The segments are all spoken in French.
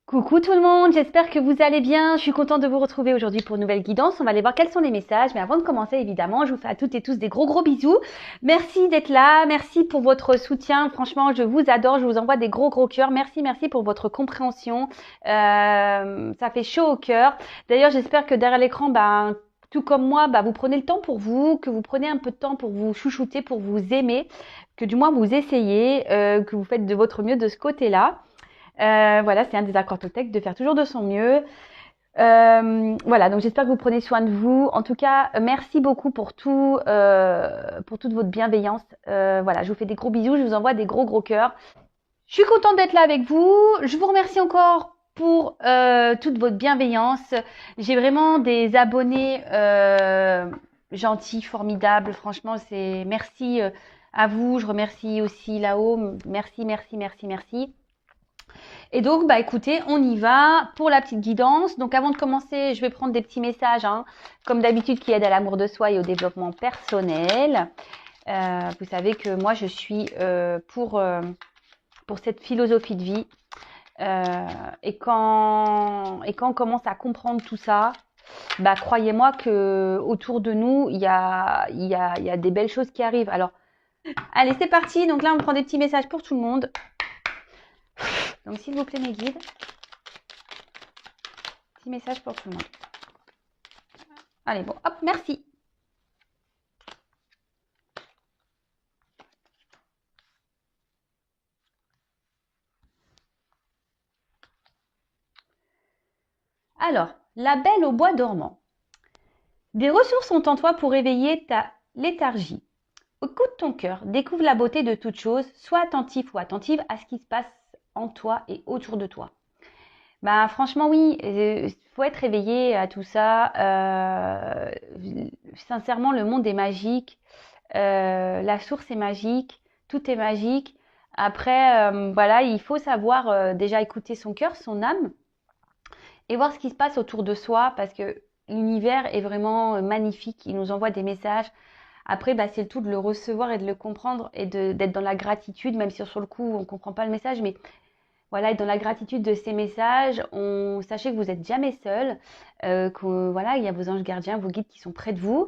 Coucou tout le monde, j'espère que vous allez bien. Je suis contente de vous retrouver aujourd'hui pour une nouvelle guidance. On va aller voir quels sont les messages. Mais avant de commencer, évidemment, je vous fais à toutes et tous des gros bisous. Merci d'être là. Merci pour votre soutien. Franchement, je vous adore. Je vous envoie des gros cœurs. Merci pour votre compréhension. Ça fait chaud au cœur. D'ailleurs, j'espère que derrière l'écran, tout comme moi, vous prenez le temps pour vous, que vous prenez un peu de temps pour vous chouchouter, pour vous aimer, que du moins vous essayez, que vous faites de votre mieux de ce côté-là. Voilà, c'est un des accords Toltec de faire toujours de son mieux. Voilà, donc j'espère que vous prenez soin de vous. En tout cas, merci beaucoup pour pour toute votre bienveillance. Voilà, je vous fais des gros bisous, je vous envoie des gros cœurs. Je suis contente d'être là avec vous. Je vous remercie encore pour toute votre bienveillance. J'ai vraiment des abonnés gentils, formidables. Franchement, c'est merci à vous. Je remercie aussi là-haut. Merci. Et donc, écoutez, on y va pour la petite guidance. Donc, avant de commencer, je vais prendre des petits messages, comme d'habitude, qui aident à l'amour de soi et au développement personnel. Vous savez que moi, je suis pour cette philosophie de vie. Et quand on commence à comprendre tout ça, croyez-moi que autour de nous, il y a des belles choses qui arrivent. Alors, allez, c'est parti. Donc là, on prend des petits messages pour tout le monde. Donc, s'il vous plaît, mes guides. Petit message pour tout le monde. Allez, bon, hop, merci. Alors, la belle au bois dormant. Des ressources sont en toi pour éveiller ta léthargie. Écoute ton cœur, découvre la beauté de toute chose, sois attentif ou attentive à ce qui se passe en toi et autour de toi. Franchement, oui, il faut être éveillé à tout ça. Sincèrement, le monde est magique. La source est magique. Tout est magique. Après, voilà, il faut savoir déjà écouter son cœur, son âme, et voir ce qui se passe autour de soi, parce que l'univers est vraiment magnifique. Il nous envoie des messages. Après, c'est le tout de le recevoir et de le comprendre et d'être dans la gratitude, même si sur le coup, on ne comprend pas le message, mais voilà, être dans la gratitude de ces messages. Sachez que vous n'êtes jamais seul, voilà, il y a vos anges gardiens, vos guides qui sont près de vous.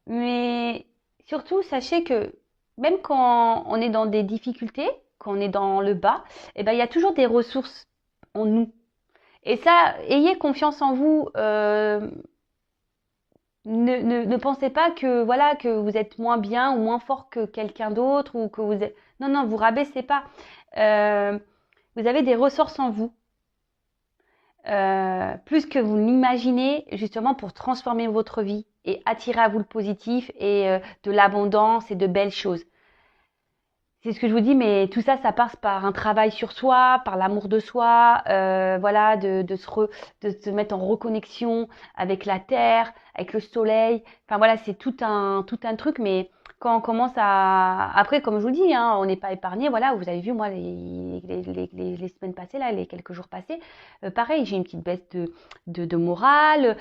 Mais surtout, sachez que même quand on est dans des difficultés, quand on est dans le bas, il y a toujours des ressources en nous. Et ça, ayez confiance en vous. Ne pensez pas que voilà que vous êtes moins bien ou moins fort que quelqu'un d'autre ou que vous êtes. Non, vous rabaissez pas. Vous avez des ressources en vous, plus que vous l'imaginez, justement pour transformer votre vie et attirer à vous le positif et de l'abondance et de belles choses. C'est ce que je vous dis, mais tout ça, ça passe par un travail sur soi, par l'amour de soi, voilà, de se mettre en reconnexion avec la terre, avec le soleil. Enfin voilà, c'est tout un truc, mais quand on commence à, après, comme je vous dis, on n'est pas épargné. Voilà, vous avez vu moi les semaines passées là, les quelques jours passés, pareil, j'ai une petite baisse de morale,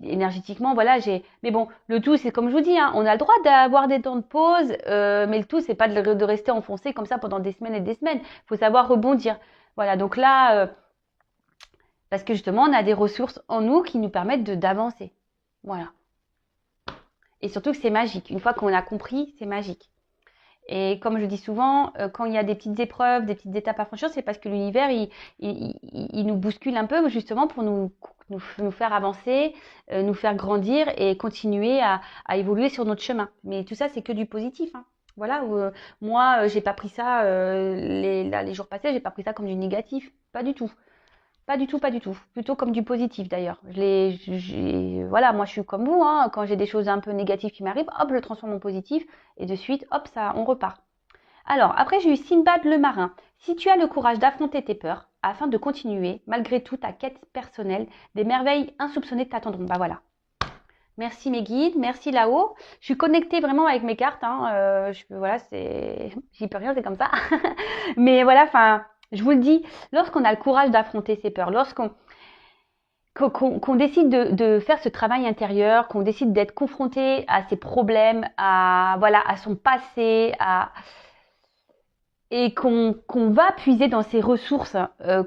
énergétiquement, voilà, mais bon, le tout, c'est comme je vous dis, on a le droit d'avoir des temps de pause, mais le tout, c'est pas de rester enfoncé comme ça pendant des semaines et des semaines. Il faut savoir rebondir. Voilà, donc là, parce que justement, on a des ressources en nous qui nous permettent d'avancer. Voilà. Et surtout que c'est magique. Une fois qu'on a compris, c'est magique. Et comme je dis souvent, quand il y a des petites épreuves, des petites étapes à franchir, c'est parce que l'univers, il nous bouscule un peu justement pour nous faire avancer, nous faire grandir et continuer à évoluer sur notre chemin. Mais tout ça, c'est que du positif. Voilà, moi, j'ai pas pris ça, les jours passés, j'ai pas pris ça comme du négatif. Pas du tout. Pas du tout, pas du tout. Plutôt comme du positif d'ailleurs. Voilà, moi je suis comme vous, quand j'ai des choses un peu négatives qui m'arrivent, hop, je le transforme en positif et de suite, hop, ça, on repart. Alors, après j'ai eu Simbad le marin. Si tu as le courage d'affronter tes peurs afin de continuer, malgré tout, ta quête personnelle, des merveilles insoupçonnées t'attendront. Voilà. Merci mes guides, merci là-haut. Je suis connectée vraiment avec mes cartes. Voilà, j'y peux rien, c'est comme ça. Mais voilà, enfin, je vous le dis, lorsqu'on a le courage d'affronter ses peurs, qu'on décide de faire ce travail intérieur, qu'on décide d'être confronté à ses problèmes, à son passé, et qu'on va puiser dans ces ressources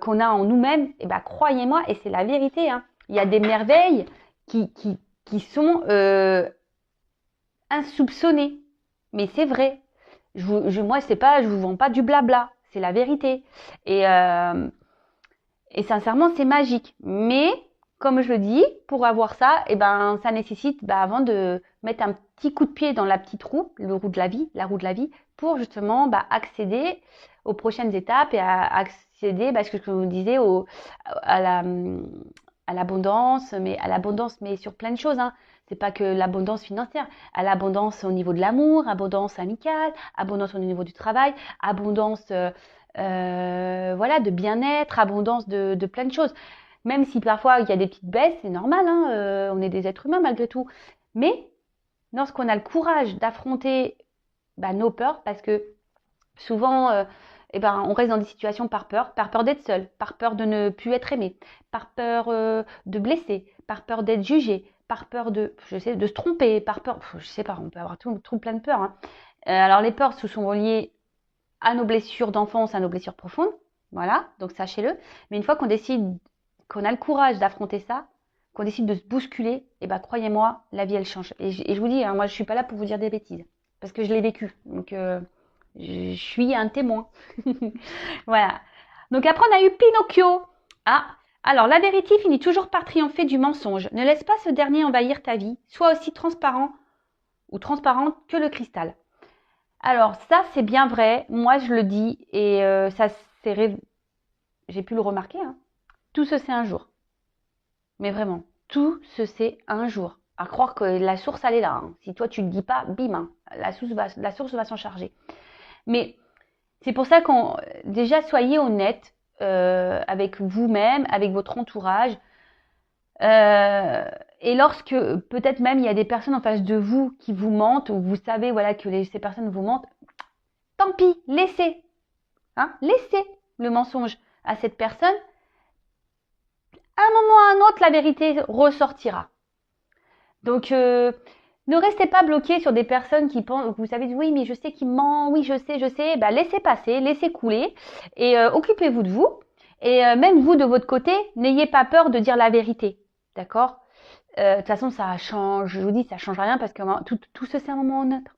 qu'on a en nous-mêmes, et ben croyez-moi, et c'est la vérité, hein, il y a des merveilles qui sont insoupçonnées. Mais c'est vrai. Moi, c'est pas, je vous vends pas du blabla, c'est la vérité. Et sincèrement, c'est magique. Mais, comme je le dis, pour avoir ça, eh ben, ça nécessite, avant de mettre un petit coup de pied dans la petite roue, la roue de la vie, pour justement, accéder aux prochaines étapes et à accéder, ce que je vous disais, à la, à l'abondance, mais sur plein de choses, hein. C'est pas que l'abondance financière, à l'abondance au niveau de l'amour, abondance amicale, abondance au niveau du travail, abondance voilà, de bien-être, abondance de plein de choses. Même si parfois il y a des petites baisses, c'est normal, hein, on est des êtres humains malgré tout. Mais lorsqu'on a le courage d'affronter nos peurs, parce que souvent, on reste dans des situations par peur d'être seul, par peur de ne plus être aimé, par peur de blesser, par peur d'être jugé, par peur de se tromper, par peur, je sais pas, on peut avoir tout plein de peurs, hein. Alors les peurs se sont reliées à nos blessures d'enfance, à nos blessures profondes. Voilà, donc sachez-le. Mais une fois qu'on décide, qu'on a le courage d'affronter ça, qu'on décide de se bousculer, croyez-moi, la vie, elle change. Et je vous dis, hein, moi, je suis pas là pour vous dire des bêtises. Parce que je l'ai vécu. Donc, je suis un témoin. Voilà. Donc après, on a eu Pinocchio. Ah, alors la vérité finit toujours par triompher du mensonge. Ne laisse pas ce dernier envahir ta vie. Sois aussi transparent ou transparente que le cristal. Alors ça, c'est bien vrai. Moi, je le dis et j'ai pu le remarquer, hein. Tout se sait un jour. Mais vraiment, tout se sait un jour. À croire que la source, elle est là, hein. Si toi, tu ne le dis pas, bim, hein, la source va s'en charger. Mais c'est pour ça qu'on déjà soyez honnête avec vous-même, avec votre entourage. Et lorsque peut-être même il y a des personnes en face de vous qui vous mentent, ou vous savez voilà que ces personnes vous mentent, tant pis, laissez. Hein, laissez le mensonge à cette personne. À un moment ou à un autre, la vérité ressortira. Donc, ne restez pas bloqué sur des personnes qui pensent, vous savez, oui, mais je sais qu'il ment, oui, je sais. Laissez passer, laissez couler et occupez-vous de vous. Et même vous, de votre côté, n'ayez pas peur de dire la vérité. D'accord? De toute façon, ça change, je vous dis, ça change rien parce que tout se sait à un moment ou à un autre.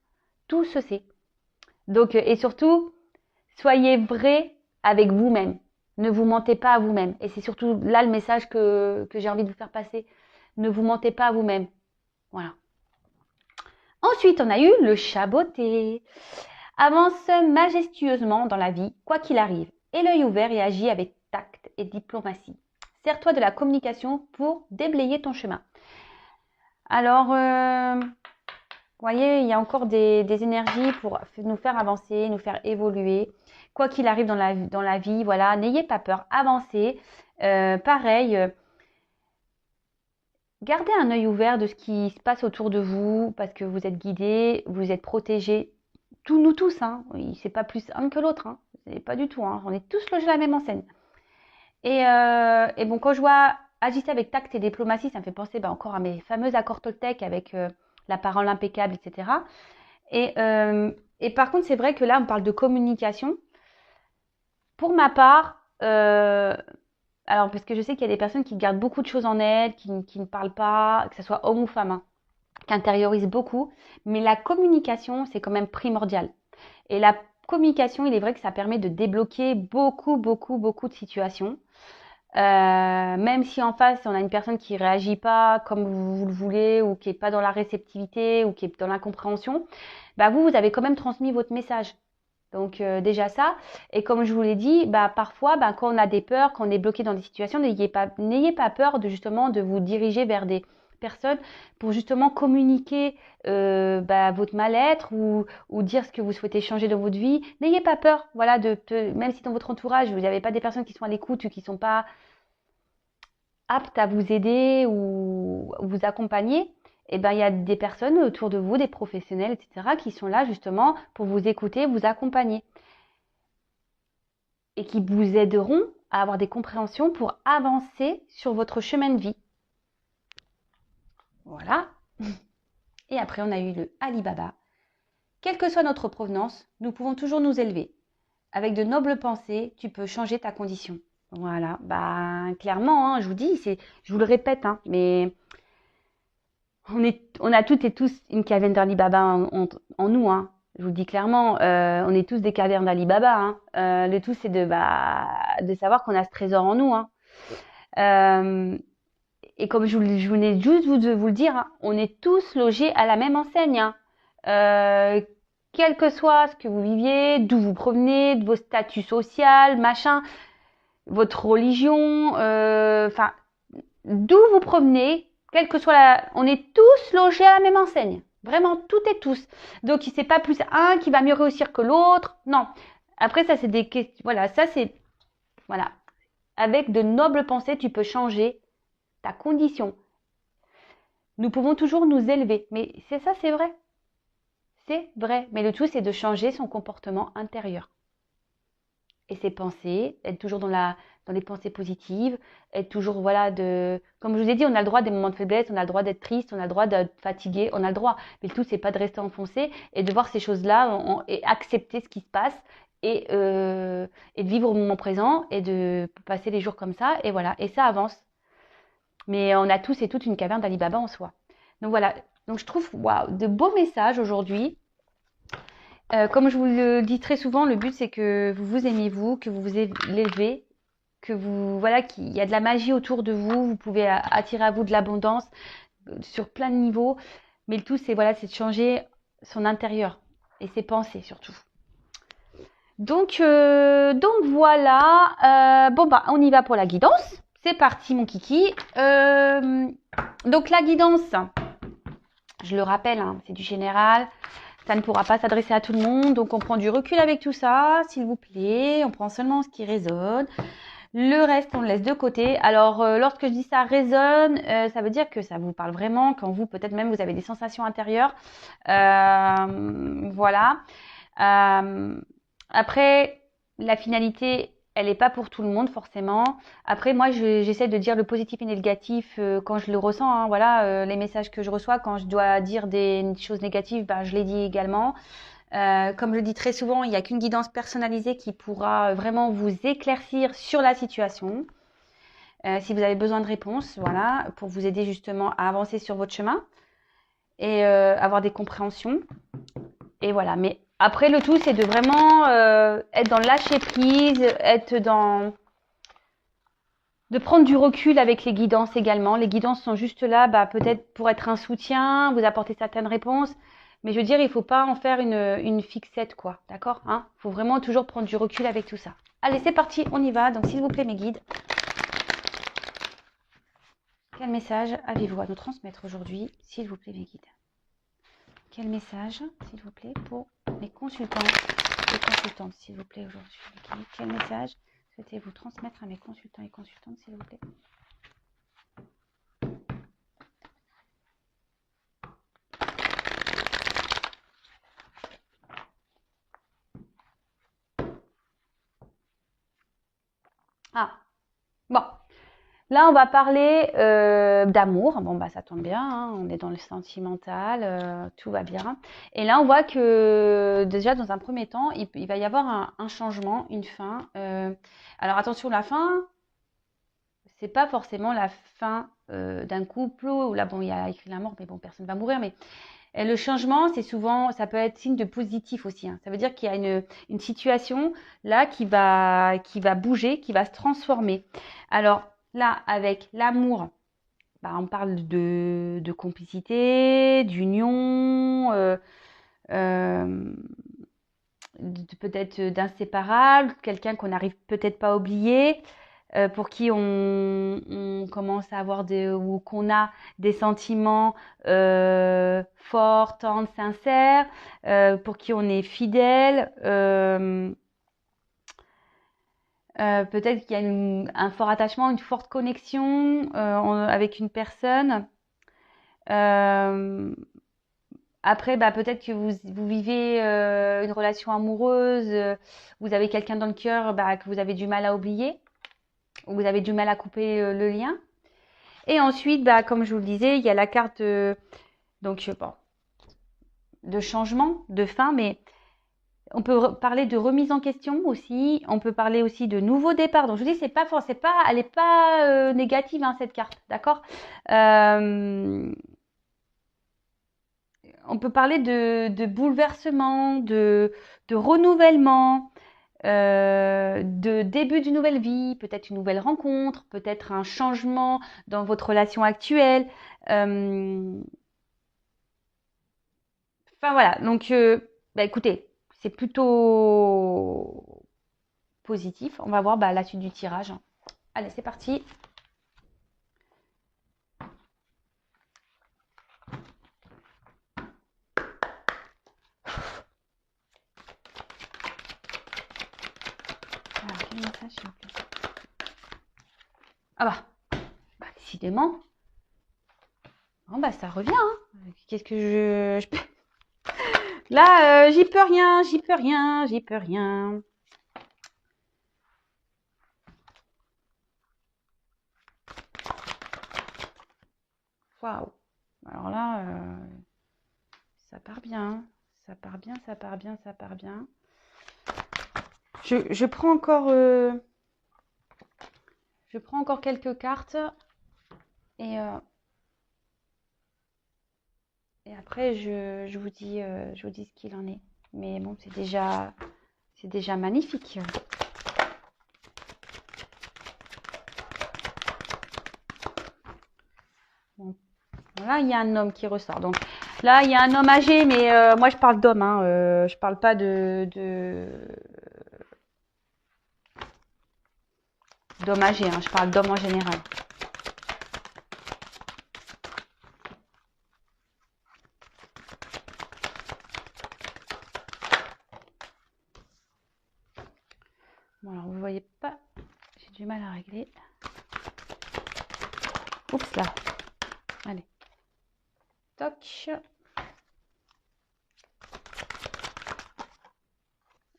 Tout se sait. Donc, et surtout, soyez vrai avec vous-même. Ne vous mentez pas à vous-même. Et c'est surtout là le message que j'ai envie de vous faire passer. Ne vous mentez pas à vous-même. Voilà. Ensuite, on a eu le chaboté. Avance majestueusement dans la vie, quoi qu'il arrive. Et l'œil ouvert et agis avec tact et diplomatie. Sers-toi de la communication pour déblayer ton chemin. Alors, vous voyez, il y a encore des énergies pour nous faire avancer, nous faire évoluer. Quoi qu'il arrive dans la vie, voilà, n'ayez pas peur, avancez. Pareil, gardez un œil ouvert de ce qui se passe autour de vous, parce que vous êtes guidés, vous êtes protégés. Nous tous, hein. C'est pas plus un que l'autre, hein. C'est pas du tout, hein. On est tous logés à la même enseigne. Et bon, quand je vois agiter avec tact et diplomatie, ça me fait penser encore à mes fameux accords Toltec avec la parole impeccable, etc. Et par contre, c'est vrai que là, on parle de communication. Pour ma part, alors parce que je sais qu'il y a des personnes qui gardent beaucoup de choses en elles, qui ne parlent pas, que ce soit homme ou femme, hein, qui intériorisent beaucoup. Mais la communication, c'est quand même primordial. Et la communication, il est vrai que ça permet de débloquer beaucoup de situations. Même si en face, on a une personne qui réagit pas comme vous le voulez, ou qui est pas dans la réceptivité, ou qui est dans l'incompréhension, vous avez quand même transmis votre message. Donc déjà ça. Et comme je vous l'ai dit, parfois, quand on a des peurs, quand on est bloqué dans des situations, n'ayez pas peur de vous diriger vers des personnes pour justement communiquer votre mal-être ou dire ce que vous souhaitez changer dans votre vie. N'ayez pas peur, voilà, même si dans votre entourage, vous n'avez pas des personnes qui sont à l'écoute ou qui sont pas aptes à vous aider ou vous accompagner, il y a des personnes autour de vous, des professionnels, etc., qui sont là justement pour vous écouter, vous accompagner et qui vous aideront à avoir des compréhensions pour avancer sur votre chemin de vie. Voilà. Et après, on a eu le Ali Baba. Quelle que soit notre provenance, nous pouvons toujours nous élever. avec de nobles pensées, tu peux changer ta condition. Voilà, bah clairement, hein, je vous dis, je vous le répète, hein, mais on a toutes et tous une caverne d'Ali Baba en nous, hein. Je vous le dis clairement, on est tous des cavernes d'Ali Baba, hein. Le tout, c'est de savoir qu'on a ce trésor en nous, hein. Euh, et comme je venais juste vous le dire, hein, on est tous logés à la même enseigne, hein. Euh, Quel que soit ce que vous viviez, d'où vous provenez, de vos statuts sociaux, machin, votre religion, enfin, d'où vous provenez, quelle que soit on est tous logés à la même enseigne. Vraiment, toutes et tous. Donc, c'est pas plus un qui va mieux réussir que l'autre. Non. Après, ça, c'est des questions. Voilà, ça, c'est. Voilà. Avec de nobles pensées, tu peux changer ta condition. Nous pouvons toujours nous élever. Mais c'est ça, c'est vrai. C'est vrai. Mais le tout, c'est de changer son comportement intérieur. Et ses pensées, être toujours dans les pensées positives, être toujours, voilà, comme je vous ai dit, on a le droit des moments de faiblesse, on a le droit d'être triste, on a le droit d'être fatigué, on a le droit. Mais le tout, c'est pas de rester enfoncé et de voir ces choses-là et accepter ce qui se passe et de vivre au moment présent et de passer les jours comme ça et voilà. Et ça avance. Mais on a tous et toutes une caverne d'Ali Baba en soi. Donc voilà. Donc je trouve, waouh, de beaux messages aujourd'hui. Comme je vous le dis très souvent, le but c'est que vous vous aimez vous, que vous vous élevez, que vous voilà, qu'il y a de la magie autour de vous. Vous pouvez attirer à vous de l'abondance sur plein de niveaux. Mais le tout c'est voilà, c'est de changer son intérieur et ses pensées surtout. Donc voilà. Bon bah on y va pour la guidance. C'est parti mon kiki. Donc la guidance, je le rappelle, hein, c'est du général. Ça ne pourra pas s'adresser à tout le monde, donc on prend du recul avec tout ça, s'il vous plaît. On prend seulement ce qui résonne. Le reste, on le laisse de côté. Alors, lorsque je dis ça résonne, ça veut dire que ça vous parle vraiment, quand vous, peut-être même, vous avez des sensations intérieures. Voilà. Après, la finalité, elle n'est pas pour tout le monde forcément. Après, moi, j'essaie de dire le positif et le négatif quand je le ressens, hein. Voilà, les messages que je reçois, quand je dois dire des choses négatives, ben, je les dis également. Comme je le dis très souvent, il n'y a qu'une guidance personnalisée qui pourra vraiment vous éclaircir sur la situation. Si vous avez besoin de réponses, voilà, pour vous aider justement à avancer sur votre chemin et avoir des compréhensions. Et voilà, mais après le tout, c'est de vraiment être dans le lâcher prise, de prendre du recul avec les guidances également. Les guidances sont juste là, bah, peut-être pour être un soutien, vous apporter certaines réponses. Mais je veux dire, il ne faut pas en faire une fixette, quoi. D'accord, hein? Faut vraiment toujours prendre du recul avec tout ça. Allez, c'est parti, on y va. Donc, s'il vous plaît, mes guides, quel message avez-vous à nous transmettre aujourd'hui, s'il vous plaît, mes guides? Quel message, s'il vous plaît, pour mes consultants et consultantes, s'il vous plaît, aujourd'hui? Quel message souhaitez-vous transmettre à mes consultants et consultantes, s'il vous plaît? Ah, bon. Là, on va parler d'amour. Bon, bah, ça tombe bien, hein, on est dans le sentimental, tout va bien. Et là, on voit que déjà, dans un premier temps, il va y avoir un changement, une fin. Alors, attention, la fin, c'est pas forcément la fin d'un couple où là, bon, il y a écrit la mort, mais bon, personne ne va mourir. Mais le changement, c'est souvent, ça peut être signe de positif aussi, hein. Ça veut dire qu'il y a une situation là qui va bouger, qui va se transformer. Alors, là, avec l'amour, bah, on parle de complicité, d'union, euh, peut-être d'inséparable, quelqu'un qu'on n'arrive peut-être pas à oublier, pour qui on commence à avoir ou qu'on a des sentiments forts, tendres, sincères, pour qui on est fidèle. Peut-être qu'il y a un fort attachement, une forte connexion avec une personne. Après, bah, peut-être que vous vivez une relation amoureuse, vous avez quelqu'un dans le cœur bah, que vous avez du mal à oublier, ou vous avez du mal à couper le lien. Et ensuite, bah, comme je vous le disais, il y a la carte donc, bon, de changement, de fin, mais On peut parler de remise en question aussi. On peut parler aussi de nouveau départ. Donc je vous dis, elle n'est pas négative hein, cette carte, d'accord. On peut parler de bouleversement, de renouvellement, de début d'une nouvelle vie, peut-être une nouvelle rencontre, peut-être un changement dans votre relation actuelle. Enfin voilà, donc bah, écoutez, c'est plutôt positif. On va voir bah, la suite du tirage. Allez, c'est parti. Alors, quel message s'il vous plaît? Ah bah, décidément. Oh, bah ça revient. Hein. Qu'est-ce que je peux... Là, j'y peux rien, j'y peux rien, j'y peux rien. Waouh. Alors là, ça part bien. Ça part bien, ça part bien, ça part bien. Je prends encore... je prends encore quelques cartes. Et après, je vous dis ce qu'il en est. Mais bon, c'est déjà magnifique. Bon. Là, il y a un homme qui ressort. Donc là, il y a un homme âgé, mais moi, je parle d'homme. Hein, je parle pas d'homme âgé. Hein, je parle d'homme en général. Bon, alors, vous voyez pas. J'ai du mal à régler. Oups là. Allez. Toc.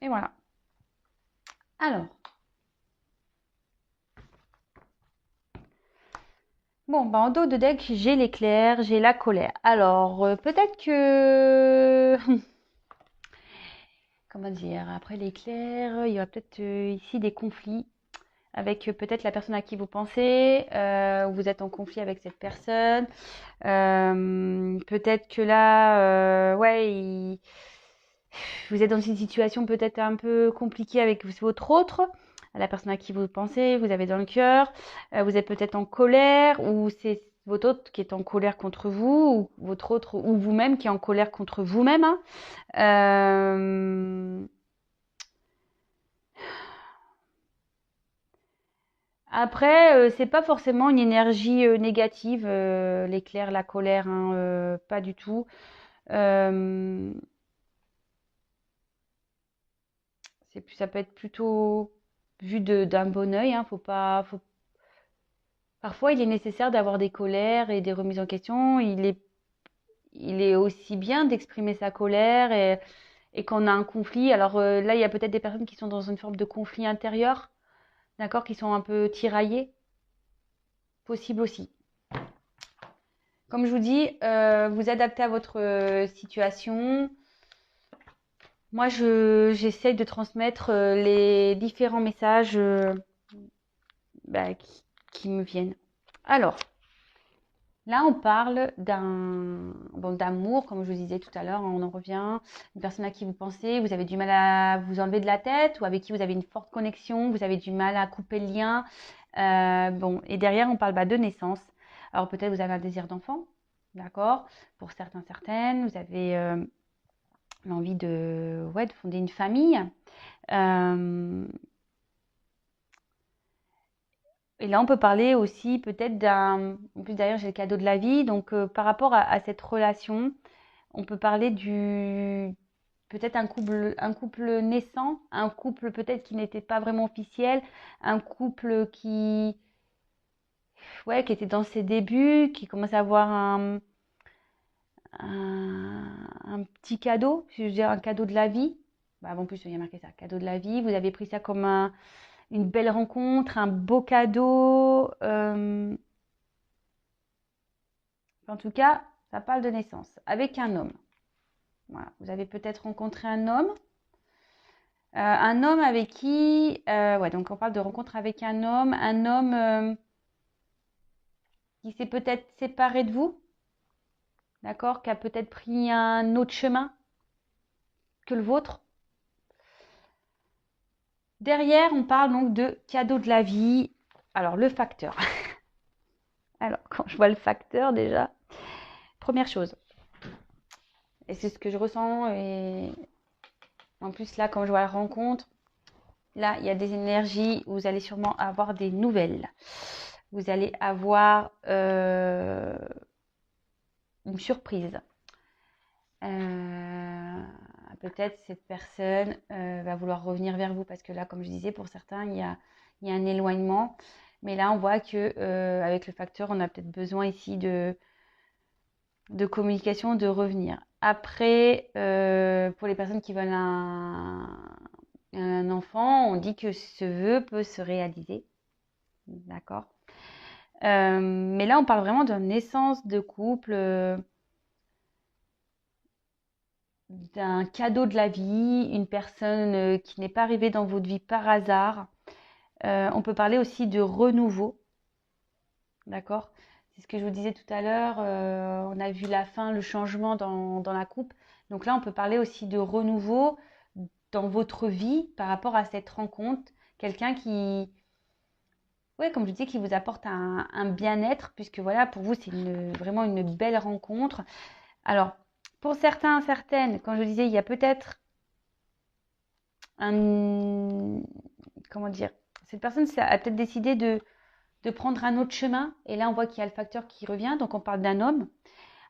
Et voilà. Alors. Bon, bah en dos de deck, j'ai l'éclair, j'ai la colère. Alors, peut-être que... Comment dire? Après l'éclair, il y aura peut-être ici des conflits avec peut-être la personne à qui vous pensez. Vous êtes en conflit avec cette personne. Peut-être que là, ouais, vous êtes dans une situation peut-être un peu compliquée avec votre autre, la personne à qui vous pensez, vous avez dans le cœur. Vous êtes peut-être en colère ou c'est votre autre qui est en colère contre vous ou votre autre ou vous-même qui est en colère contre vous-même. Hein. Après, c'est pas forcément une énergie négative, l'éclair, la colère, hein, pas du tout. Euh, ça peut être plutôt vu d'un bon œil. Hein, faut pas, faut... Parfois, il est nécessaire d'avoir des colères et des remises en question. Il est aussi bien d'exprimer sa colère et qu'on a un conflit. Alors là, il y a peut-être des personnes qui sont dans une forme de conflit intérieur, d'accord, qui sont un peu tiraillées, possible aussi. Comme je vous dis, vous adaptez à votre situation. Moi, j'essaye de transmettre les différents messages bah, qui me viennent. Alors, là, on parle d'amour, comme je vous disais tout à l'heure, on en revient. Une personne à qui vous pensez, vous avez du mal à vous enlever de la tête ou avec qui vous avez une forte connexion, vous avez du mal à couper le lien. Bon, et derrière, on parle de naissance. Alors, peut-être vous avez un désir d'enfant, d'accord? Pour certains, certaines, vous avez l'envie de fonder une famille. Et là, on peut parler aussi peut-être en plus d'ailleurs, j'ai le cadeau de la vie, donc par rapport à cette relation, on peut parler peut-être un couple naissant, un couple peut-être qui n'était pas vraiment officiel, un couple qui était dans ses débuts, qui commence à avoir un petit cadeau, je veux dire un cadeau de la vie. Bah, en plus, il y a marqué ça, cadeau de la vie. Vous avez pris ça comme une belle rencontre, un beau cadeau. En tout cas, ça parle de naissance avec un homme. Voilà. Vous avez peut-être rencontré un homme Un homme avec qui, ouais, donc on parle de rencontre avec un homme qui s'est peut-être séparé de vous, d'accord, qui a peut-être pris un autre chemin que le vôtre. Derrière, on parle donc de cadeau de la vie. Alors, le facteur. Alors, quand je vois le facteur, déjà, première chose, et c'est ce que je ressens, et en plus, là, quand je vois la rencontre, là, il y a des énergies où vous allez sûrement avoir des nouvelles. Vous allez avoir une surprise. Peut-être cette personne va vouloir revenir vers vous parce que là, comme je disais, pour certains, il y a un éloignement. Mais là, on voit que avec le facteur, on a peut-être besoin ici de communication, de revenir. Après, pour les personnes qui veulent un enfant, on dit que ce vœu peut se réaliser. D'accord. Mais là, on parle vraiment d'une naissance de couple, d'un cadeau de la vie, une personne qui n'est pas arrivée dans votre vie par hasard. On peut parler aussi de renouveau. D'accord. C'est ce que je vous disais tout à l'heure. On a vu la fin, le changement dans la coupe. Donc là, on peut parler aussi de renouveau dans votre vie par rapport à cette rencontre. Quelqu'un qui, ouais, comme je disais, qui vous apporte un bien-être, puisque voilà, pour vous, c'est vraiment une belle rencontre. Alors, pour certains, certaines, comme je disais, il y a peut-être un, comment dire, cette personne a peut-être décidé de prendre un autre chemin. Et là, on voit qu'il y a le facteur qui revient. Donc, on parle d'un homme.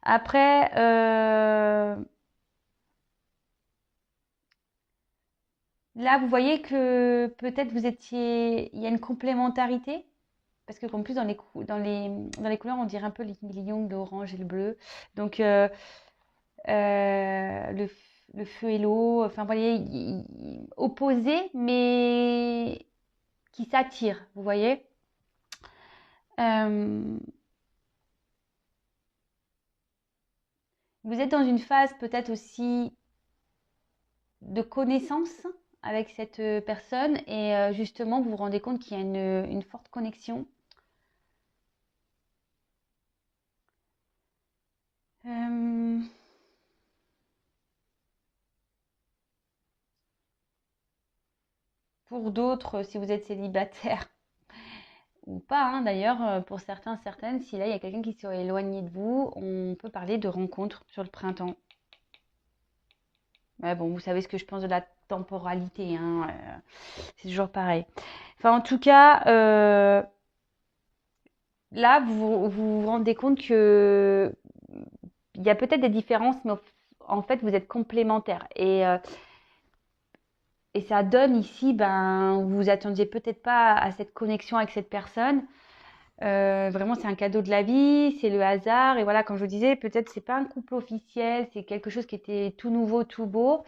Après, là, vous voyez que peut-être il y a une complémentarité. Parce que comme plus dans les couleurs, on dirait un peu les millions de l'orange et le bleu. Donc, le feu et l'eau, enfin, vous voyez, opposés, mais qui s'attirent, vous voyez. Euh, vous êtes dans une phase peut-être aussi de connaissance avec cette personne et justement, vous vous rendez compte qu'il y a une forte connexion. Euh, pour d'autres, si vous êtes célibataire ou pas, hein, d'ailleurs, pour certains, certaines, si là il y a quelqu'un qui s'est éloigné de vous, on peut parler de rencontre sur le printemps. Ouais, bon, vous savez ce que je pense de la temporalité, hein, c'est toujours pareil. Enfin, en tout cas, là, vous rendez compte que il y a peut-être des différences, mais en fait, vous êtes complémentaires. Et ça donne ici, ben, vous vous attendiez peut-être pas à cette connexion avec cette personne. Vraiment, c'est un cadeau de la vie, c'est le hasard. Et voilà, comme je vous disais, peut-être c'est pas un couple officiel, c'est quelque chose qui était tout nouveau, tout beau.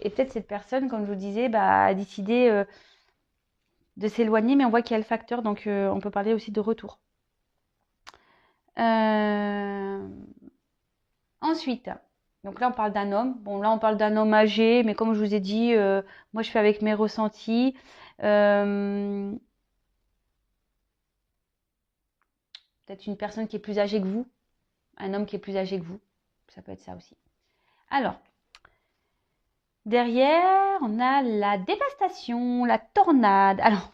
Et peut-être cette personne, comme je vous disais, bah, a décidé de s'éloigner, mais on voit qu'il y a le facteur, donc on peut parler aussi de retour. Euh, Ensuite, donc là on parle d'un homme. Bon, là on parle d'un homme âgé, mais comme je vous ai dit, moi je fais avec mes ressentis. Euh, Peut-être une personne qui est plus âgée que vous, un homme qui est plus âgé que vous. Ça peut être ça aussi. Alors, derrière, on a la dévastation, la tornade. Alors,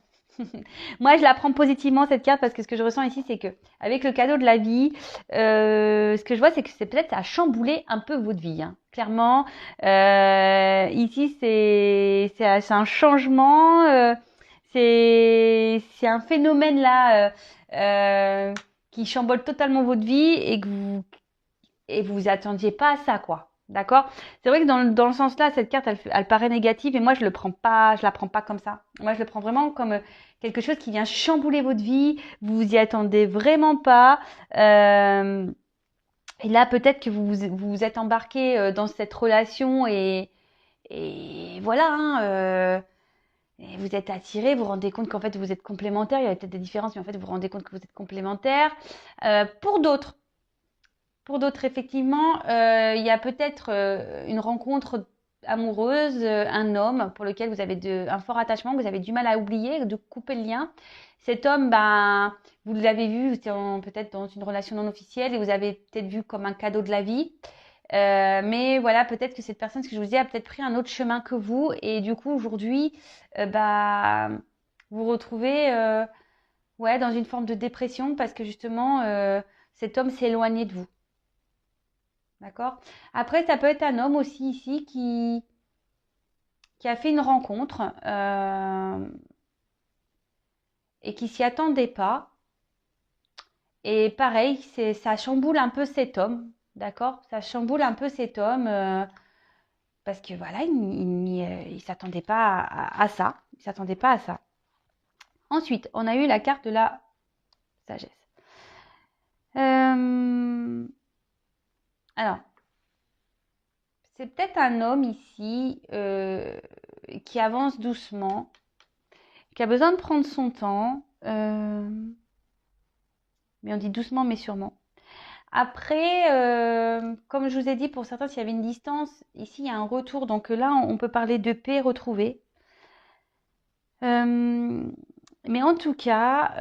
moi, je la prends positivement cette carte parce que ce que je ressens ici, c'est que avec le cadeau de la vie, ce que je vois, c'est que c'est peut-être ça a chamboulé un peu votre vie, hein. Clairement, ici, c'est un changement, c'est un phénomène là qui chamboule totalement votre vie et vous attendiez pas à ça, quoi. D'accord? C'est vrai que dans le sens là, cette carte, elle paraît négative et moi, je la prends pas comme ça. Moi, je le prends vraiment comme quelque chose qui vient chambouler votre vie. Vous vous y attendez vraiment pas. Et là, peut-être que vous êtes embarqué dans cette relation et voilà, hein, et vous êtes attiré, vous vous rendez compte qu'en fait, vous êtes complémentaires. Il y a peut-être des différences, mais en fait, vous vous rendez compte que vous êtes complémentaires. Pour d'autres, effectivement, il y a peut-être une rencontre amoureuse, un homme pour lequel vous avez un fort attachement, que vous avez du mal à oublier, de couper le lien. Cet homme, ben, vous l'avez vu, vous étiez peut-être dans une relation non officielle et vous avez peut-être vu comme un cadeau de la vie. Mais voilà, peut-être que cette personne, ce que je vous dis, a peut-être pris un autre chemin que vous. Et du coup, aujourd'hui, bah, vous vous retrouvez ouais, dans une forme de dépression parce que justement, cet homme s'est éloigné de vous. D'accord? Après, ça peut être un homme aussi ici qui a fait une rencontre et qui s'y attendait pas. Et pareil, ça chamboule un peu cet homme. D'accord? Ça chamboule un peu cet homme parce que voilà, il s'attendait pas à ça. Il s'attendait pas à ça. Ensuite, on a eu la carte de la sagesse. Alors, c'est peut-être un homme ici qui avance doucement, qui a besoin de prendre son temps, mais on dit doucement mais sûrement. Après, comme je vous ai dit, pour certains, s'il y avait une distance, ici il y a un retour, donc là on peut parler de paix retrouvée. Mais en tout cas,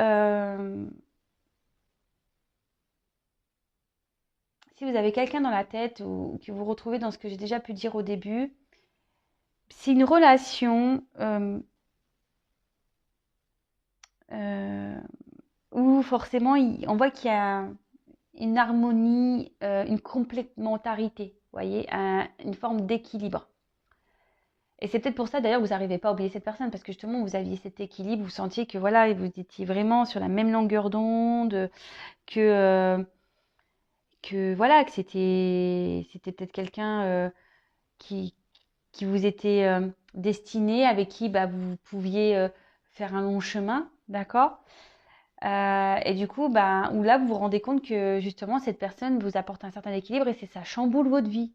si vous avez quelqu'un dans la tête ou que vous retrouvez dans ce que j'ai déjà pu dire au début, c'est une relation où forcément on voit qu'il y a une harmonie, une complémentarité, vous voyez, une forme d'équilibre. Et c'est peut-être pour ça d'ailleurs que vous n'arrivez pas à oublier cette personne, parce que justement vous aviez cet équilibre, vous sentiez que voilà, vous étiez vraiment sur la même longueur d'onde, que, que voilà, que c'était peut-être quelqu'un qui, qui vous était destiné, avec qui bah, vous pouviez faire un long chemin, d'accord? Et du coup, bah, où là, vous vous rendez compte que justement, cette personne vous apporte un certain équilibre et ça chamboule votre vie.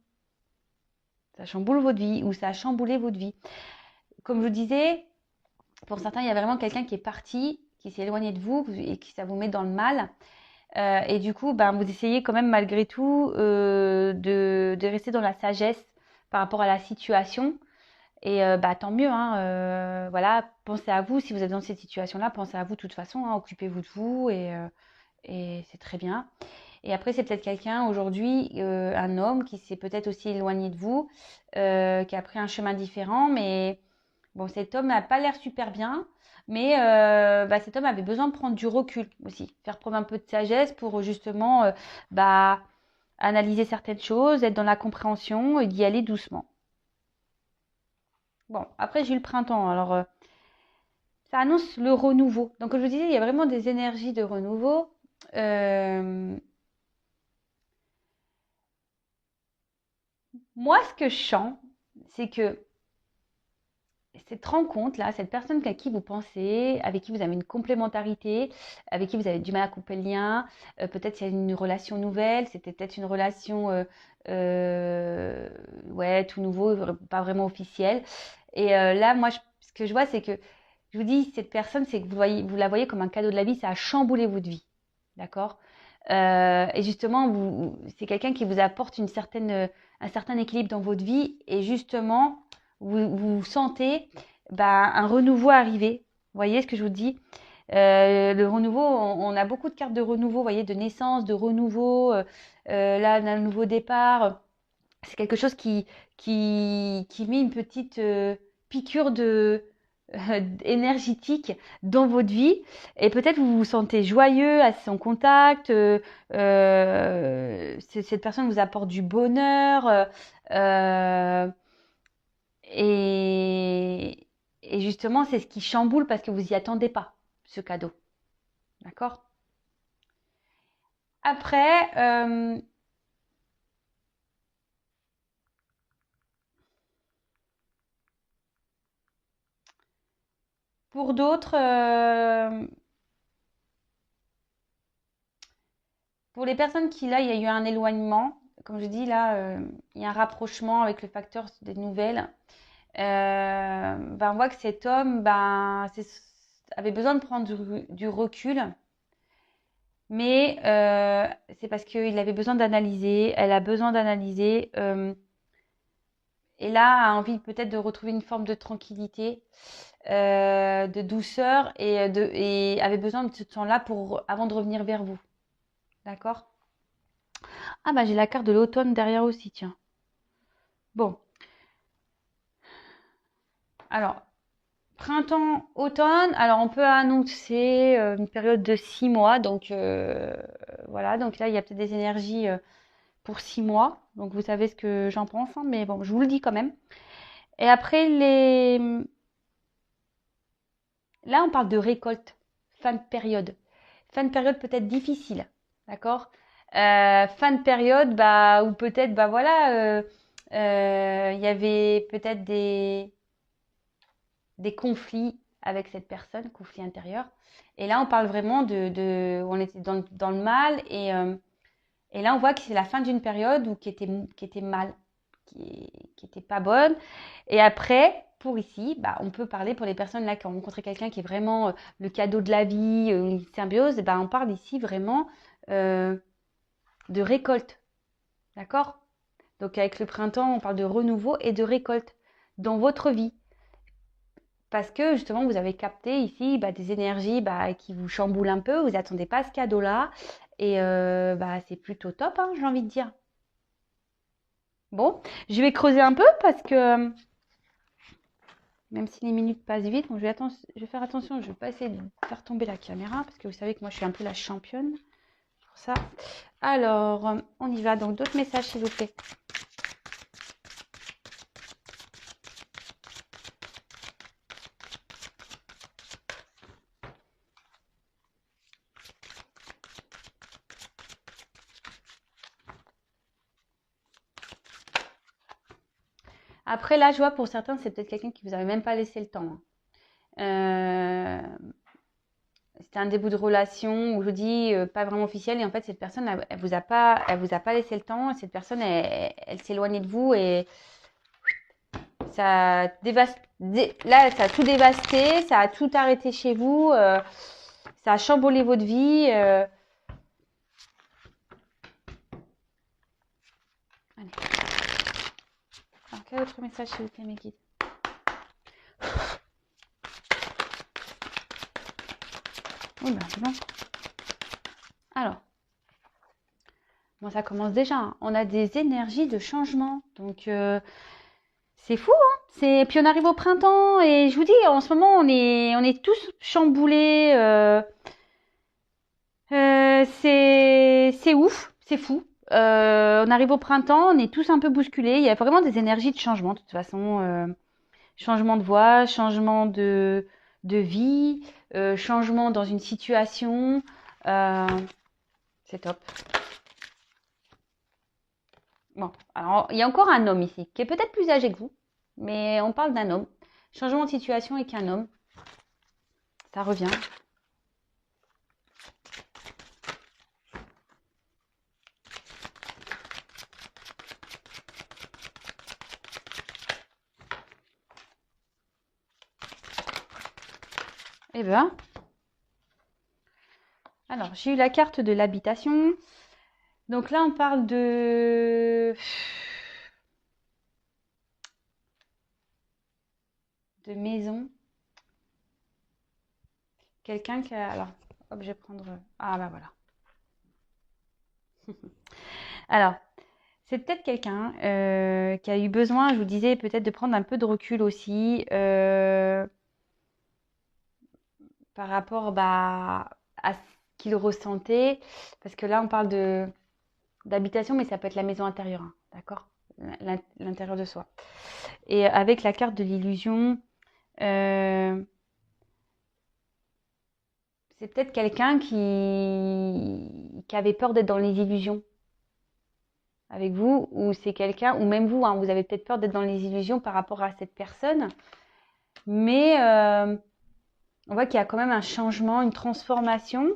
Ça chamboule votre vie ou ça a chamboulé votre vie. Comme je vous disais, pour certains, il y a vraiment quelqu'un qui est parti, qui s'est éloigné de vous et qui ça vous met dans le mal. Et du coup, ben, vous essayez quand même malgré tout de rester dans la sagesse par rapport à la situation. Et bah, tant mieux, hein, voilà, pensez à vous. Si vous êtes dans cette situation-là, pensez à vous de toute façon, hein, occupez-vous de vous et c'est très bien. Et après, c'est peut-être quelqu'un aujourd'hui, un homme qui s'est peut-être aussi éloigné de vous, qui a pris un chemin différent, mais bon, cet homme n'a pas l'air super bien, mais bah, cet homme avait besoin de prendre du recul aussi, faire preuve un peu de sagesse pour justement bah, analyser certaines choses, être dans la compréhension et d'y aller doucement. Bon, après j'ai eu le printemps, alors ça annonce le renouveau. Donc comme je vous disais, il y a vraiment des énergies de renouveau. Euh, Moi, ce que je sens, c'est que cette rencontre-là, cette personne à qui vous pensez, avec qui vous avez une complémentarité, avec qui vous avez du mal à couper le lien, peut-être il y a une relation nouvelle, c'était peut-être une relation ouais, tout nouveau, pas vraiment officielle. Et là, moi, ce que je vois, c'est que je vous dis, cette personne, c'est que vous la voyez comme un cadeau de la vie, ça a chamboulé votre vie. D'accord? Et justement, c'est quelqu'un qui vous apporte un certain équilibre dans votre vie. Et justement, vous sentez bah, un renouveau arriver. Vous voyez ce que je vous dis? Le renouveau, on a beaucoup de cartes de renouveau, vous voyez, de naissance, de renouveau, là, d'un nouveau départ. C'est quelque chose qui met une petite piqûre énergétique dans votre vie. Et peut-être vous vous sentez joyeux à son contact. Cette personne vous apporte du bonheur. Euh, et, et justement, c'est ce qui chamboule parce que vous y attendez pas, ce cadeau. D'accord? Après, pour d'autres, pour les personnes qui, là, il y a eu un éloignement, comme je dis, là, il y a un rapprochement avec le facteur des nouvelles. Ben, on voit que cet homme ben, avait besoin de prendre du recul, mais c'est parce qu'il avait besoin d'analyser, elle a besoin d'analyser, et là a envie peut-être de retrouver une forme de tranquillité, de douceur et avait besoin de ce temps-là avant de revenir vers vous. D'accord? Ah bah j'ai la carte de l'automne derrière aussi, tiens. Bon, alors printemps, automne, alors on peut annoncer une période de 6 mois, donc voilà, donc là il y a peut-être des énergies pour 6 mois, donc vous savez ce que j'en pense, hein, mais bon, je vous le dis quand même. Et après, là on parle de récolte, fin de période. Fin de période peut-être difficile, d'accord? Fin de période, bah, ou peut-être, bah voilà, il y avait peut-être des conflits avec cette personne, conflits intérieurs. Et là, on parle vraiment on était dans le mal et là, on voit que c'est la fin d'une période qui était mal, qui était pas bonne. Et après, pour ici, bah, on peut parler pour les personnes là qui ont rencontré quelqu'un qui est vraiment le cadeau de la vie, une symbiose. Bah, on parle ici vraiment euh, de récolte, d'accord? Donc avec le printemps, on parle de renouveau et de récolte dans votre vie. Parce que justement, vous avez capté ici bah, des énergies bah, qui vous chamboulent un peu, vous n'attendez pas à ce cadeau-là. Et bah, c'est plutôt top, hein, j'ai envie de dire. Bon, je vais creuser un peu parce que même si les minutes passent vite, bon, je vais faire attention, je ne vais pas essayer de faire tomber la caméra parce que vous savez que moi je suis un peu la championne pour ça. Alors, on y va. Donc d'autres messages s'il vous plaît. Après, là, je vois pour certains, c'est peut-être quelqu'un qui vous avait même pas laissé le temps, hein. C'était un début de relation où je vous dis pas vraiment officiel et en fait cette personne elle vous a pas laissé le temps et cette personne elle s'éloignait de vous et ça là ça a tout dévasté, ça a tout arrêté chez vous, ça a chamboulé votre vie. Allez. Alors quel autre message s'il vous plaît mes guides? Oui ben c'est bon. Alors. Bon, ça commence déjà, hein. On a des énergies de changement. Donc, c'est fou, hein. Puis on arrive au printemps et je vous dis, en ce moment, on est tous chamboulés. C'est ouf, c'est fou. On arrive au printemps, on est tous un peu bousculés. Il y a vraiment des énergies de changement, de toute façon. Changement de voix, changement de vie, changement dans une situation. C'est top. Bon, alors il y a encore un homme ici, qui est peut-être plus âgé que vous, mais on parle d'un homme. Changement de situation avec un homme. Ça revient. Eh ben. Alors, j'ai eu la carte de l'habitation. Donc là, on parle de maison. Quelqu'un qui a... Alors, hop, je vais prendre... Ah, bah voilà. Alors, c'est peut-être quelqu'un qui a eu besoin, je vous disais, peut-être de prendre un peu de recul aussi par rapport bah, à ce qu'il ressentait. Parce que là, on parle d'habitation, mais ça peut être la maison intérieure, hein, d'accord? L'intérieur de soi. Et avec la carte de l'illusion, c'est peut-être quelqu'un qui avait peur d'être dans les illusions avec vous, ou c'est quelqu'un, ou même vous, hein, vous avez peut-être peur d'être dans les illusions par rapport à cette personne, mais on voit qu'il y a quand même un changement, une transformation.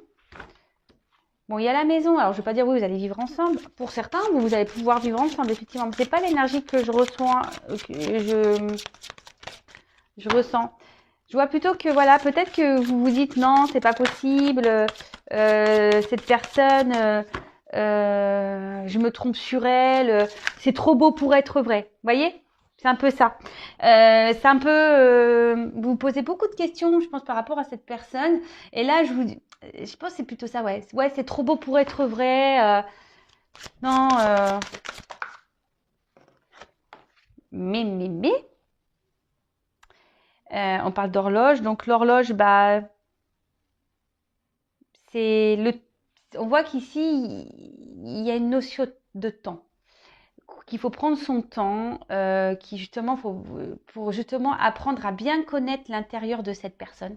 Bon, il y a la maison, alors je ne vais pas dire oui, vous allez vivre ensemble. Pour certains, vous allez pouvoir vivre ensemble, effectivement. Ce n'est pas l'énergie que je reçois, que je ressens. Je vois plutôt que, voilà, peut-être que vous vous dites non, c'est pas possible, cette personne, je me trompe sur elle, c'est trop beau pour être vrai. Vous voyez? C'est un peu ça. C'est un peu, vous vous posez beaucoup de questions, je pense, par rapport à cette personne. Et là, je pense que c'est plutôt ça, ouais. Ouais, c'est trop beau pour être vrai. Non, mais. On parle d'horloge. Donc l'horloge, bah, c'est le. On voit qu'ici, il y a une notion de temps. Qu'il faut prendre son temps, qui justement pour justement apprendre à bien connaître l'intérieur de cette personne.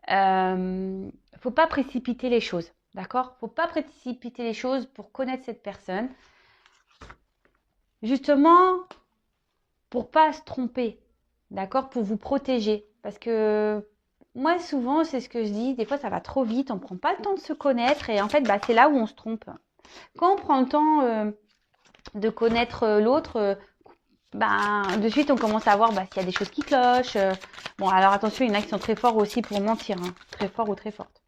Faut pas précipiter les choses, d'accord? Faut pas précipiter les choses pour connaître cette personne. Justement, pour pas se tromper, d'accord? Pour vous protéger. Parce que moi, souvent, c'est ce que je dis, des fois, ça va trop vite, on prend pas le temps de se connaître et en fait, bah, c'est là où on se trompe. Quand on prend le temps de connaître l'autre, ben, de suite, on commence à voir bah, s'il y a des choses qui clochent. Bon, alors attention, il y en a qui sont très forts aussi pour mentir, hein. Très forts ou très fortes.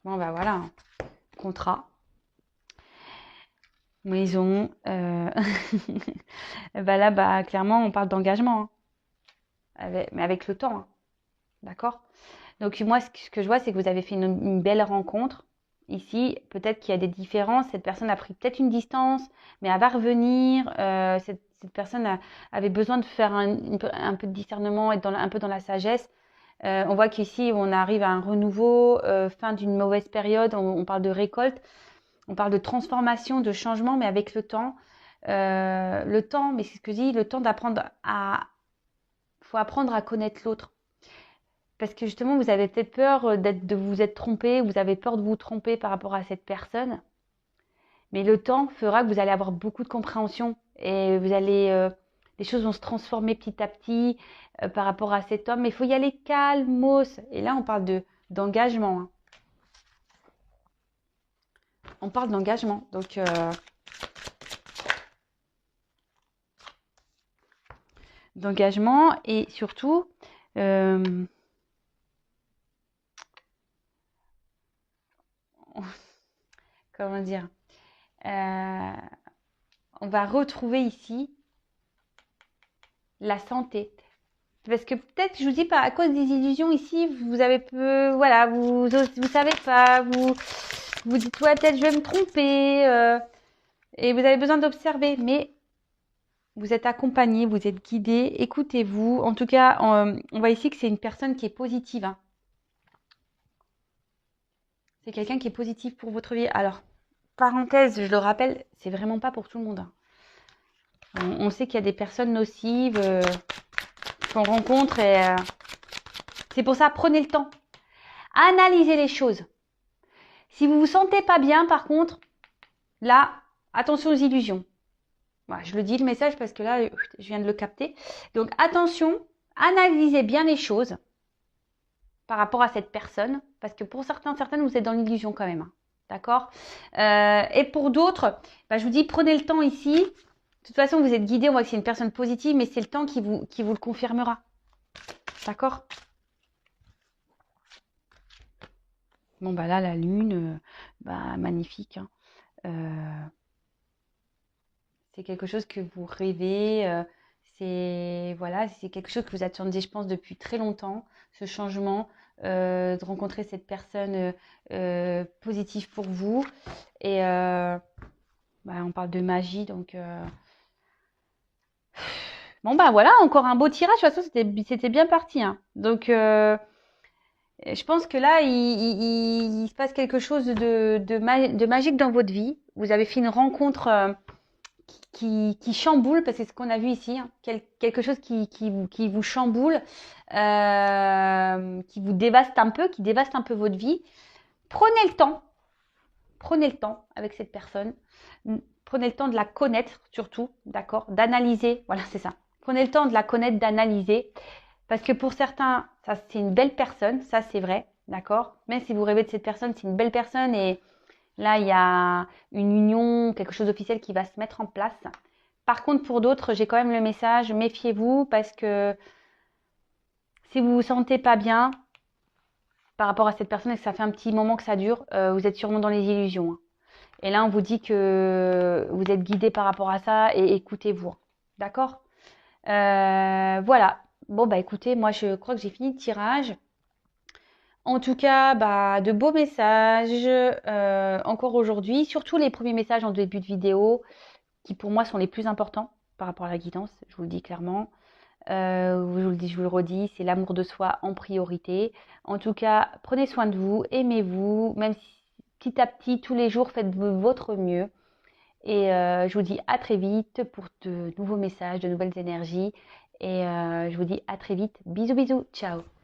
Bon, bah voilà, hein. Contrat, maison. Bah là, bah, clairement, on parle d'engagement, hein. Mais avec le temps, hein. D'accord? Donc moi, ce que je vois, c'est que vous avez fait une belle rencontre. Ici, peut-être qu'il y a des différences. Cette personne a pris peut-être une distance, mais elle va revenir. Cette personne avait besoin de faire un peu de discernement, être un peu dans la sagesse. On voit qu'ici, on arrive à un renouveau, fin d'une mauvaise période. On parle de récolte, on parle de transformation, de changement, mais avec le temps. Le temps, mais c'est ce que je dis, le temps d'apprendre faut apprendre à connaître l'autre. Parce que justement, vous avez peut-être peur de vous être trompé, vous avez peur de vous tromper par rapport à cette personne. Mais le temps fera que vous allez avoir beaucoup de compréhension et les choses vont se transformer petit à petit par rapport à cet homme. Mais il faut y aller calmos. Et là, on parle d'engagement, hein. On parle d'engagement. Donc, d'engagement et surtout, comment dire, on va retrouver ici la santé. Parce que peut-être, je vous dis, à cause des illusions ici, vous avez peu, voilà, vous savez pas, vous dites, ouais, peut-être je vais me tromper, et vous avez besoin d'observer, mais vous êtes accompagné, vous êtes guidé, écoutez-vous. En tout cas, on voit ici que c'est une personne qui est positive, hein. C'est quelqu'un qui est positif pour votre vie. Alors, parenthèse, je le rappelle, c'est vraiment pas pour tout le monde, hein. On sait qu'il y a des personnes nocives qu'on rencontre et c'est pour ça, prenez le temps. Analysez les choses. Si vous vous sentez pas bien, par contre, là, attention aux illusions. Voilà, je le dis le message parce que là, je viens de le capter. Donc attention, analysez bien les choses par rapport à cette personne, parce que pour certaines, vous êtes dans l'illusion quand même, hein. D'accord? Et pour d'autres, bah, je vous dis, prenez le temps ici. De toute façon, vous êtes guidé, on voit que c'est une personne positive, mais c'est le temps qui vous le confirmera. D'accord? Bon, bah là, la lune, bah, magnifique, hein. C'est quelque chose que vous rêvez, voilà, c'est quelque chose que vous attendiez, je pense, depuis très longtemps, ce changement, de rencontrer cette personne positive pour vous. Et bah, on parle de magie, donc bon bah voilà, encore un beau tirage. De toute façon, c'était bien parti, hein. Donc je pense que là, il se passe quelque chose de magique dans votre vie. Vous avez fait une rencontre qui chamboule, parce que c'est ce qu'on a vu ici, hein, quelque chose qui vous chamboule, qui vous dévaste un peu, qui dévaste un peu votre vie. Prenez le temps avec cette personne. Prenez le temps de la connaître surtout, d'accord? D'analyser, voilà, c'est ça. Prenez le temps de la connaître, d'analyser. Parce que pour certains, ça c'est une belle personne, ça c'est vrai, d'accord? Même si vous rêvez de cette personne, c'est une belle personne et là, il y a une union, quelque chose d'officiel qui va se mettre en place. Par contre, pour d'autres, j'ai quand même le message, méfiez-vous parce que si vous vous sentez pas bien par rapport à cette personne et que ça fait un petit moment que ça dure, vous êtes sûrement dans les illusions, hein. Et là, on vous dit que vous êtes guidé par rapport à ça et écoutez-vous. D'accord? Voilà. Bon, bah écoutez, moi je crois que j'ai fini le tirage. En tout cas, bah, de beaux messages encore aujourd'hui, surtout les premiers messages en début de vidéo, qui pour moi sont les plus importants par rapport à la guidance, je vous le dis clairement. Je vous le dis, je vous le redis, c'est l'amour de soi en priorité. En tout cas, prenez soin de vous, aimez-vous, même si petit à petit, tous les jours, faites votre mieux. Et je vous dis à très vite pour de nouveaux messages, de nouvelles énergies. Et je vous dis à très vite. Bisous, bisous. Ciao.